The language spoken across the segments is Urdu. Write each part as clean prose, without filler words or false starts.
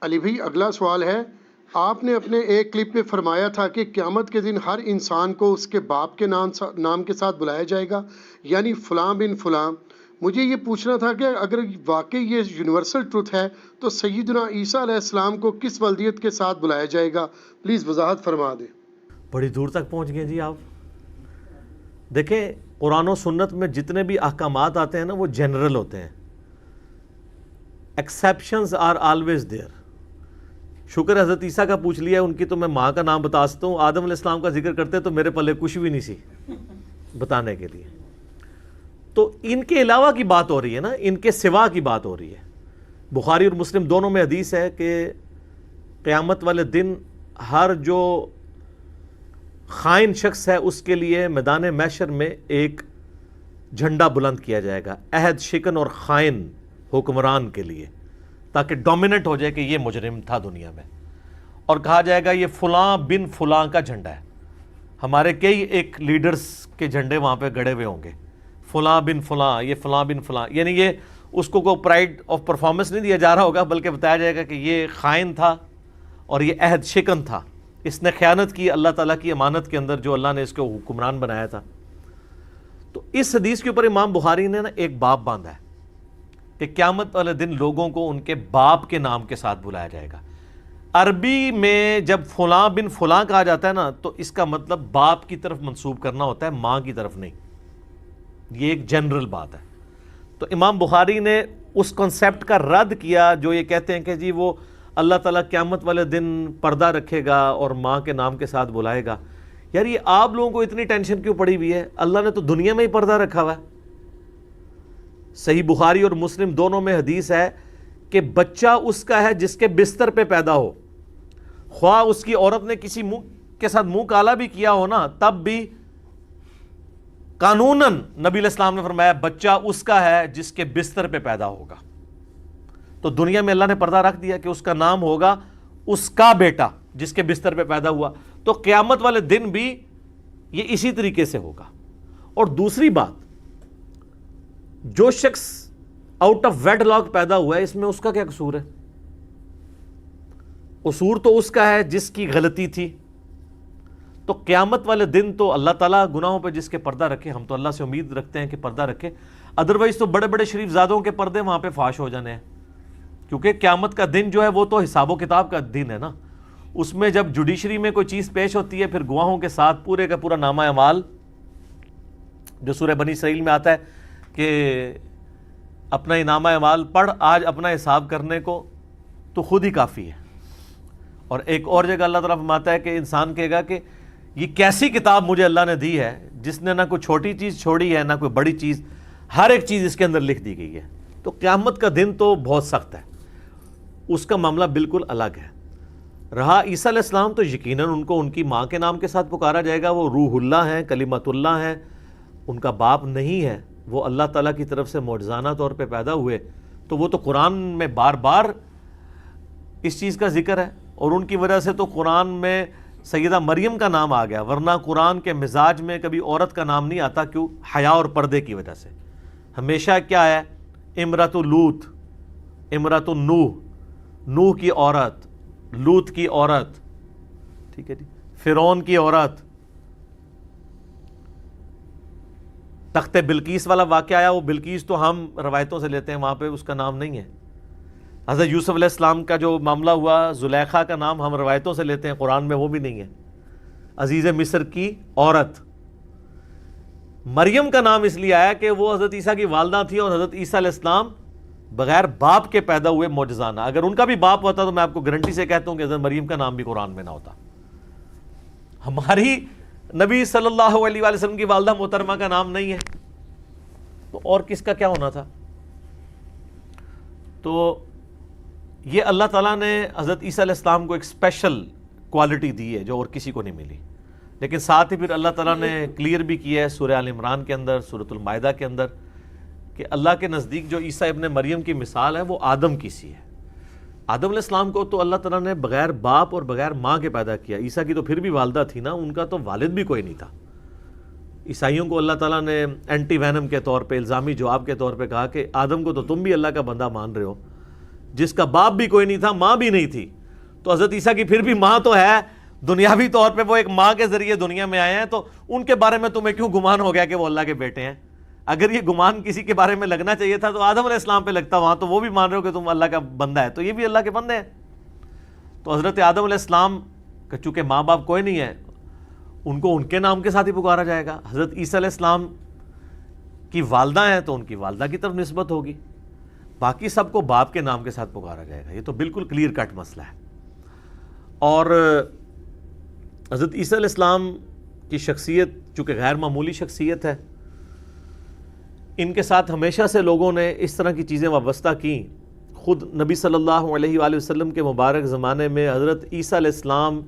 علی بھائی اگلا سوال ہے، آپ نے اپنے ایک کلپ میں فرمایا تھا کہ قیامت کے دن ہر انسان کو اس کے باپ کے نام کے ساتھ بلایا جائے گا، یعنی فلاں بن فلاں۔ مجھے یہ پوچھنا تھا کہ اگر واقعی یہ یونیورسل ٹروتھ ہے تو سیدنا عیسیٰ علیہ السلام کو کس ولدیت کے ساتھ بلایا جائے گا؟ پلیز وضاحت فرما دیں۔ بڑی دور تک پہنچ گئے جی آپ۔ دیکھیں قرآن و سنت میں جتنے بھی احکامات آتے ہیں نا وہ جنرل ہوتے ہیں، ایکسیپشنز آر آلویز دیئر۔ شکر حضرت عیسیٰ کا پوچھ لیا، ان کی تو میں ماں کا نام بتا سکتا ہوں، آدم علیہ السلام کا ذکر کرتے تو میرے پلے کچھ بھی نہیں سی بتانے کے لیے۔ تو ان کے علاوہ کی بات ہو رہی ہے نا، ان کے سوا کی بات ہو رہی ہے۔ بخاری اور مسلم دونوں میں حدیث ہے کہ قیامت والے دن ہر جو خائن شخص ہے اس کے لیے میدان محشر میں ایک جھنڈا بلند کیا جائے گا، عہد شکن اور خائن حکمران کے لیے، تاکہ ڈومیننٹ ہو جائے کہ یہ مجرم تھا دنیا میں، اور کہا جائے گا یہ فلاں بن فلاں کا جھنڈا ہے۔ ہمارے کئی ایک لیڈرز کے جھنڈے وہاں پہ گڑے ہوئے ہوں گے، فلاں بن فلاں، یہ فلاں بن فلاں، یعنی یہ اس کو کوئی پرائیڈ آف پرفارمنس نہیں دیا جا رہا ہوگا، بلکہ بتایا جائے گا کہ یہ خائن تھا اور یہ عہد شکن تھا، اس نے خیانت کی اللہ تعالیٰ کی امانت کے اندر جو اللہ نے اس کو حکمران بنایا تھا۔ تو اس حدیث کے اوپر امام بخاری نے نا ایک باب باندھا ہے کہ قیامت والے دن لوگوں کو ان کے باپ کے نام کے ساتھ بلایا جائے گا۔ عربی میں جب فلاں بن فلاں کہا جاتا ہے نا تو اس کا مطلب باپ کی طرف منسوب کرنا ہوتا ہے، ماں کی طرف نہیں۔ یہ ایک جنرل بات ہے۔ تو امام بخاری نے اس کنسیپٹ کا رد کیا جو یہ کہتے ہیں کہ جی وہ اللہ تعالیٰ قیامت والے دن پردہ رکھے گا اور ماں کے نام کے ساتھ بلائے گا۔ یار یہ آپ لوگوں کو اتنی ٹینشن کیوں پڑی ہوئی ہے؟ اللہ نے تو دنیا میں ہی پردہ رکھا ہوا ہے۔ صحیح بخاری اور مسلم دونوں میں حدیث ہے کہ بچہ اس کا ہے جس کے بستر پہ پیدا ہو، خواہ اس کی عورت نے کسی منہ کے ساتھ منہ کالا بھی کیا ہو نا، تب بھی قانوناً نبی علیہ السلام نے فرمایا بچہ اس کا ہے جس کے بستر پہ پیدا ہوگا۔ تو دنیا میں اللہ نے پردہ رکھ دیا کہ اس کا نام ہوگا اس کا بیٹا جس کے بستر پہ پیدا ہوا، تو قیامت والے دن بھی یہ اسی طریقے سے ہوگا۔ اور دوسری بات، جو شخص آؤٹ آف ویڈ لاک پیدا ہوا ہے اس میں اس کا کیا قصور ہے؟ قصور تو اس کا ہے جس کی غلطی تھی۔ تو قیامت والے دن تو اللہ تعالیٰ گناہوں پہ جس کے پردہ رکھے، ہم تو اللہ سے امید رکھتے ہیں کہ پردہ رکھے، ادروائز تو بڑے بڑے شریف زادوں کے پردے وہاں پہ فاش ہو جانے ہیں، کیونکہ قیامت کا دن جو ہے وہ تو حساب و کتاب کا دن ہے نا۔ اس میں جب جوڈیشری میں کوئی چیز پیش ہوتی ہے، پھر گواہوں کے ساتھ پورے کا پورا نامہ اعمال جو سورہ بنی اسرائیل میں آتا ہے کہ اپنا ہی نامہ اعمال پڑھ آج اپنا حساب کرنے کو، تو خود ہی کافی ہے۔ اور ایک اور جگہ اللہ تعالیٰ فرماتا ہے کہ انسان کہے گا کہ یہ کیسی کتاب مجھے اللہ نے دی ہے جس نے نہ کوئی چھوٹی چیز چھوڑی ہے نہ کوئی بڑی چیز، ہر ایک چیز اس کے اندر لکھ دی گئی ہے۔ تو قیامت کا دن تو بہت سخت ہے، اس کا معاملہ بالکل الگ ہے۔ رہا عیسیٰ علیہ السلام تو یقیناً ان کو ان کی ماں کے نام کے ساتھ پکارا جائے گا، وہ روح اللہ ہیں، کلمت اللہ ہیں، ان کا باپ نہیں ہے، وہ اللہ تعالیٰ کی طرف سے معجزانہ طور پہ پیدا ہوئے۔ تو وہ تو قرآن میں بار بار اس چیز کا ذکر ہے، اور ان کی وجہ سے تو قرآن میں سیدہ مریم کا نام آ گیا، ورنہ قرآن کے مزاج میں کبھی عورت کا نام نہیں آتا، کیوں؟ حیا اور پردے کی وجہ سے۔ ہمیشہ کیا ہے؟ امرۃ لوط، امرۃ نوح، نوح کی عورت، لوط کی عورت، ٹھیک ہے جی، فرعون کی عورت۔ تخت بلقیس والا واقعہ آیا، وہ بلقیس تو ہم روایتوں سے لیتے ہیں، وہاں پہ اس کا نام نہیں ہے۔ حضرت یوسف علیہ السلام کا جو معاملہ ہوا، زلیخا کا نام ہم روایتوں سے لیتے ہیں، قرآن میں وہ بھی نہیں ہے۔ عزیز مصر کی عورت۔ مریم کا نام اس لیے آیا کہ وہ حضرت عیسیٰ کی والدہ تھی، اور حضرت عیسیٰ علیہ السلام بغیر باپ کے پیدا ہوئے معجزانہ۔ اگر ان کا بھی باپ ہوتا تو میں آپ کو گارنٹی سے کہتا ہوں کہ حضرت مریم کا نام بھی قرآن میں نہ ہوتا۔ ہماری نبی صلی اللہ علیہ وآلہ وسلم کی والدہ محترمہ کا نام نہیں ہے، تو اور کس کا کیا ہونا تھا؟ تو یہ اللہ تعالیٰ نے حضرت عیسیٰ علیہ السلام کو ایک اسپیشل کوالٹی دی ہے جو اور کسی کو نہیں ملی۔ لیکن ساتھ ہی پھر اللہ تعالیٰ نے کلیئر بھی کیا ہے سورہ آل عمران کے اندر، سورۃ المائدہ کے اندر، کہ اللہ کے نزدیک جو عیسیٰ ابن مریم کی مثال ہے وہ آدم کی سی ہے۔ آدم علیہ السلام کو تو اللہ تعالیٰ نے بغیر باپ اور بغیر ماں کے پیدا کیا۔ عیسیٰ کی تو پھر بھی والدہ تھی نا، ان کا تو والد بھی کوئی نہیں تھا۔ عیسائیوں کو اللہ تعالیٰ نے اینٹی وینم کے طور پہ، الزامی جواب کے طور پہ کہا کہ آدم کو تو تم بھی اللہ کا بندہ مان رہے ہو، جس کا باپ بھی کوئی نہیں تھا، ماں بھی نہیں تھی، تو حضرت عیسیٰ کی پھر بھی ماں تو ہے، دنیاوی طور پہ وہ ایک ماں کے ذریعے دنیا میں آئے ہیں، تو ان کے بارے میں تمہیں کیوں گمان ہو گیا کہ وہ اللہ کے بیٹے ہیں؟ اگر یہ گمان کسی کے بارے میں لگنا چاہیے تھا تو آدم علیہ السلام پہ لگتا، وہاں تو وہ بھی مان رہے ہو کہ تم اللہ کا بندہ ہے، تو یہ بھی اللہ کے بندے ہیں۔ تو حضرت آدم علیہ السلام کا چونکہ ماں باپ کوئی نہیں ہے، ان کو ان کے نام کے ساتھ ہی پکارا جائے گا۔ حضرت عیسیٰ علیہ السلام کی والدہ ہیں تو ان کی والدہ کی طرف نسبت ہوگی، باقی سب کو باپ کے نام کے ساتھ پکارا جائے گا۔ یہ تو بالکل کلیئر کٹ مسئلہ ہے۔ اور حضرت عیسیٰ علیہ السلام کی شخصیت چونکہ غیر معمولی شخصیت ہے، ان کے ساتھ ہمیشہ سے لوگوں نے اس طرح کی چیزیں وابستہ کی۔ خود نبی صلی اللہ علیہ وآلہ وسلم کے مبارک زمانے میں حضرت عیسیٰ علیہ السلام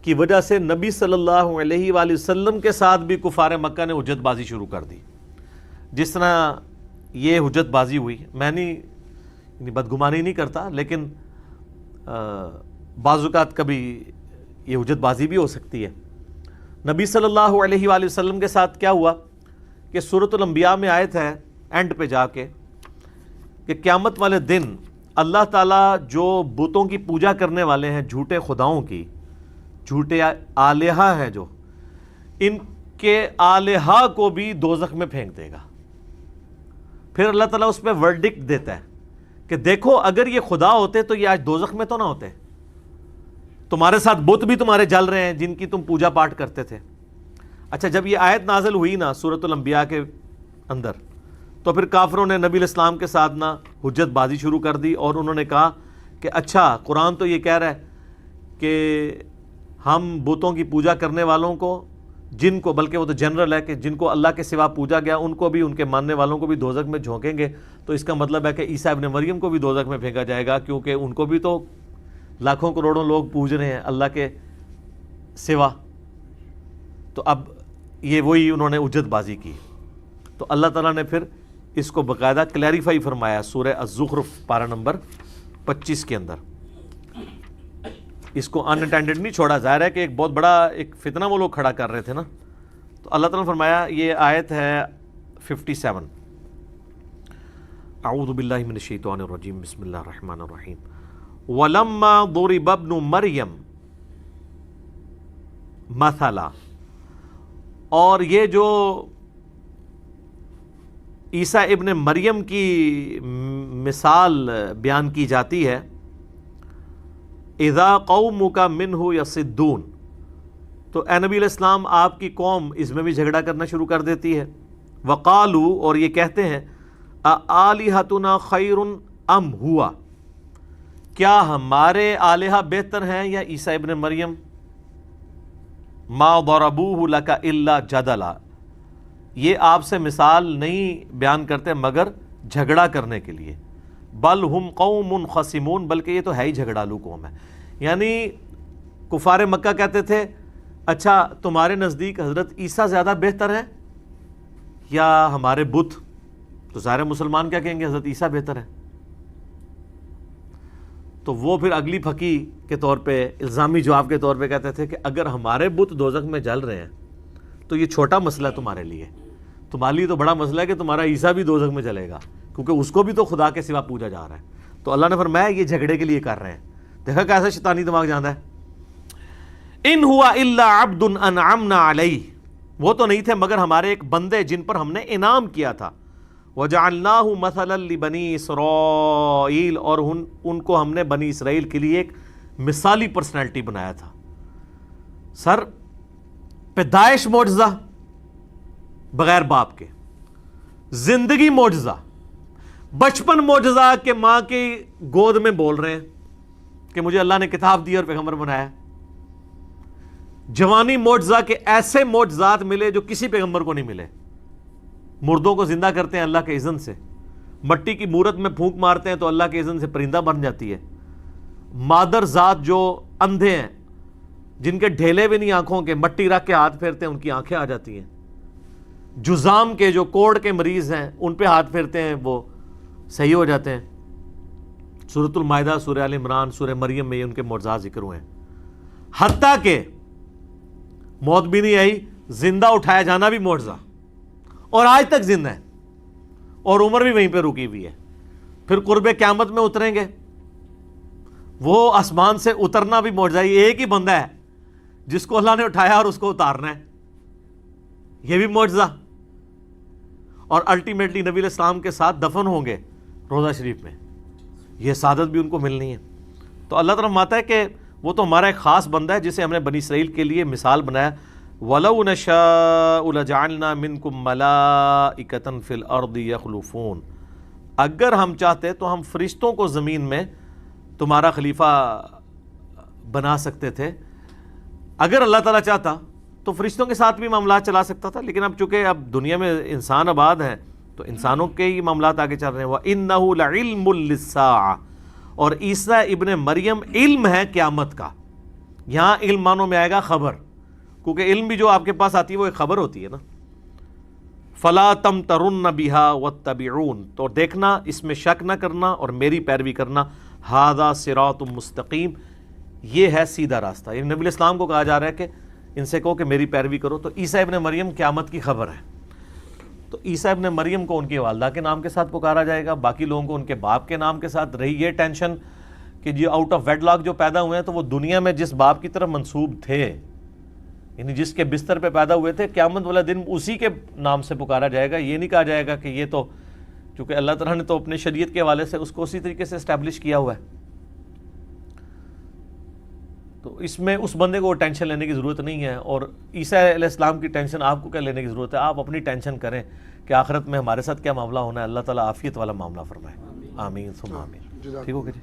کی وجہ سے نبی صلی اللہ علیہ وآلہ وسلم کے ساتھ بھی کفار مکہ نے حجت بازی شروع کر دی۔ جس طرح یہ حجت بازی ہوئی، میں بدگمانی نہیں کرتا، لیکن بعض اوقات کبھی یہ حجت بازی بھی ہو سکتی ہے۔ نبی صلی اللہ علیہ وآلہ وسلم کے ساتھ کیا ہوا کہ سورۃ الانبیاء میں آیت ہے اینڈ پہ جا کے کہ قیامت والے دن اللہ تعالیٰ جو بتوں کی پوجا کرنے والے ہیں، جھوٹے خداؤں کی، جھوٹے آلہہ ہیں جو، ان کے آلہہ کو بھی دوزخ میں پھینک دے گا۔ پھر اللہ تعالیٰ اس پہ ورڈکٹ دیتا ہے کہ دیکھو اگر یہ خدا ہوتے تو یہ آج دوزخ میں تو نہ ہوتے، تمہارے ساتھ بت بھی تمہارے جل رہے ہیں جن کی تم پوجا پاٹ کرتے تھے۔ اچھا، جب یہ آیت نازل ہوئی نا سورۃ الانبیاء کے اندر، تو پھر کافروں نے نبی علیہ السلام کے ساتھ نا حجت بازی شروع کر دی، اور انہوں نے کہا کہ اچھا قرآن تو یہ کہہ رہا ہے کہ ہم بتوں کی پوجا کرنے والوں کو، جن کو، بلکہ وہ تو جنرل ہے کہ جن کو اللہ کے سوا پوجا گیا ان کو بھی، ان کے ماننے والوں کو بھی دوزخ میں جھونکیں گے، تو اس کا مطلب ہے کہ عیسیٰ ابن مریم کو بھی دوزخ میں پھینکا جائے گا، کیونکہ ان کو بھی تو لاکھوں کروڑوں لوگ پوج رہے ہیں اللہ کے سوا۔ تو اب یہ وہی انہوں نے حجت بازی کی، تو اللہ تعالیٰ نے پھر اس کو باقاعدہ کلیریفائی فرمایا سورہ الزخرف پارہ نمبر 25 کے اندر۔ اس کو ان انٹینڈڈ نہیں چھوڑا، ظاہر ہے کہ ایک بہت بڑا ایک فتنہ وہ لوگ کھڑا کر رہے تھے نا، تو اللہ تعالیٰ نے فرمایا، یہ آیت ہے 57، اعوذ باللہ من الشیطان الرجیم، بسم اللہ الرحمن الرحیم، وَلَمَّا ضُرِبَ ابْنُ مَرْيَمْ مَثَلًا، اور یہ جو عیسیٰ ابن مریم کی مثال بیان کی جاتی ہے، اذا قومک منہ یصدون، تو اے نبی علیہ السلام آپ کی قوم اس میں بھی جھگڑا کرنا شروع کر دیتی ہے۔ وقالو، اور یہ کہتے ہیں، آلہتنا خیر ام ہوا، کیا ہمارے آلہہ بہتر ہیں یا عیسیٰ ابن مریم؟ ما ضربوہ لک الا جدلا، یہ آپ سے مثال نہیں بیان کرتے مگر جھگڑا کرنے کے لیے۔ بل ہم قوم خصمون، بلکہ یہ تو ہے ہی جھگڑالو قوم ہے۔ یعنی کفار مکہ کہتے تھے اچھا تمہارے نزدیک حضرت عیسیٰ زیادہ بہتر ہے یا ہمارے بت؟ تو ظاہر مسلمان کیا کہیں گے؟ حضرت عیسیٰ بہتر ہے۔ تو وہ پھر اگلی پھکی کے طور پہ، الزامی جواب کے طور پہ کہتے تھے کہ اگر ہمارے بت دوزخ میں جل رہے ہیں تو یہ چھوٹا مسئلہ ہے تمہارے لیے، تمہارے لیے تو بڑا مسئلہ ہے کہ تمہارا عیسیٰ بھی دوزخ میں جلے گا، کیونکہ اس کو بھی تو خدا کے سوا پوجا جا رہا ہے۔ تو اللہ نے فرمایا یہ جھگڑے کے لیے کر رہے ہیں۔ دیکھا کیسا شیطانی دماغ جاندہ ہے۔ ان ہوا الا عبد انعمنا علیہ، وہ تو نہیں تھے مگر ہمارے ایک بندے جن پر ہم نے انعام کیا تھا۔ وجعلناہ مثلا لبنی اسرائیل، اور ان کو ہم نے بنی اسرائیل کے لیے ایک مثالی پرسنالٹی بنایا تھا۔ سر، پیدائش معجزہ بغیر باپ کے، زندگی معجزہ، بچپن معجزہ کہ ماں کی گود میں بول رہے ہیں کہ مجھے اللہ نے کتاب دی اور پیغمبر بنایا، جوانی معجزہ کہ ایسے معجزات ملے جو کسی پیغمبر کو نہیں ملے، مردوں کو زندہ کرتے ہیں اللہ کے اذن سے، مٹی کی مورت میں پھونک مارتے ہیں تو اللہ کے اذن سے پرندہ بن جاتی ہے، مادر ذات جو اندھے ہیں، جن کے ڈھیلے بھی نہیں آنکھوں کے، مٹی رکھ کے ہاتھ پھیرتے ہیں ان کی آنکھیں آ جاتی ہیں، جزام کے جو کوڑ کے مریض ہیں ان پہ ہاتھ پھیرتے ہیں وہ صحیح ہو جاتے ہیں۔ سورۃ المائدہ، سورہ آل عمران، سورہ مریم میں ان کے معجزات ذکر ہوئے ہیں۔ حتیٰ کہ موت بھی نہیں آئی، زندہ اٹھایا جانا بھی معجزہ، اور آج تک زندہ ہے، اور عمر بھی وہیں پہ رکی ہوئی ہے۔ پھر قرب قیامت میں اتریں گے وہ آسمان سے اترنا بھی معجزہ ہے. ایک ہی بندہ ہے جس کو اللہ نے اٹھایا اور اس کو اتارنا ہے, یہ بھی معجزہ. اور الٹیمیٹلی نبی علیہ السلام کے ساتھ دفن ہوں گے روضہ شریف میں, یہ سعادت بھی ان کو ملنی ہے. تو اللہ تعالیٰ فرماتا ہے کہ وہ تو ہمارا ایک خاص بندہ ہے جسے ہم نے بنی اسرائیل کے لیے مثال بنایا. وَلَوْ نَشَاءُ لَجَعَلْنَا مِنْكُمْ مَلَائِكَةً فِي الْأَرْضِ يَخْلُفُونَ, اگر ہم چاہتے تو ہم فرشتوں کو زمین میں تمہارا خلیفہ بنا سکتے تھے. اگر اللہ تعالیٰ چاہتا تو فرشتوں کے ساتھ بھی معاملات چلا سکتا تھا, لیکن اب چونکہ اب دنیا میں انسان آباد ہیں تو انسانوں کے ہی معاملات آگے چل رہے ہیں. وَإِنَّهُ لَعِلْمٌ لِلسَّاعَةِ, اور عیسیٰ ابن مریم علم ہے قیامت کا. یہاں علم معنوں میں آئے گا خبر, کیونکہ علم بھی جو آپ کے پاس آتی ہے وہ ایک خبر ہوتی ہے نا. فَلَا تَمْتَرُنَّ بِهَا وَاتَّبِعُونَ, تو دیکھنا اس میں شک نہ کرنا اور میری پیروی کرنا. هَذَا صِرَاطٌ مستقیم, یہ ہے سیدھا راستہ. یعنی نبی علیہ السلام کو کہا جا رہا ہے کہ ان سے کہو کہ میری پیروی کرو. تو عیسیٰ ابن مریم قیامت کی خبر ہے. تو عیسیٰ ابن مریم کو ان کی والدہ کے نام کے ساتھ پکارا جائے گا, باقی لوگوں کو ان کے باپ کے نام کے ساتھ. رہی یہ ٹینشن کہ جی آؤٹ آف ویڈ لاک جو پیدا ہوئے ہیں تو وہ دنیا میں جس باپ کی طرف منسوب تھے, یعنی جس کے بستر پہ پیدا ہوئے تھے, قیامت والا دن اسی کے نام سے پکارا جائے گا. یہ نہیں کہا جائے گا کہ یہ تو, چونکہ اللہ تعالیٰ نے تو اپنے شریعت کے حوالے سے اس کو اسی طریقے سے اسٹیبلش کیا ہوا ہے. تو اس میں اس بندے کو ٹینشن لینے کی ضرورت نہیں ہے, اور عیسیٰ علیہ السلام کی ٹینشن آپ کو کیا لینے کی ضرورت ہے. آپ اپنی ٹینشن کریں کہ آخرت میں ہمارے ساتھ کیا معاملہ ہونا ہے. اللہ تعالیٰ عافیت والا معاملہ فرمائے. آمین ثم آمین. ٹھیک ہو گیا جی.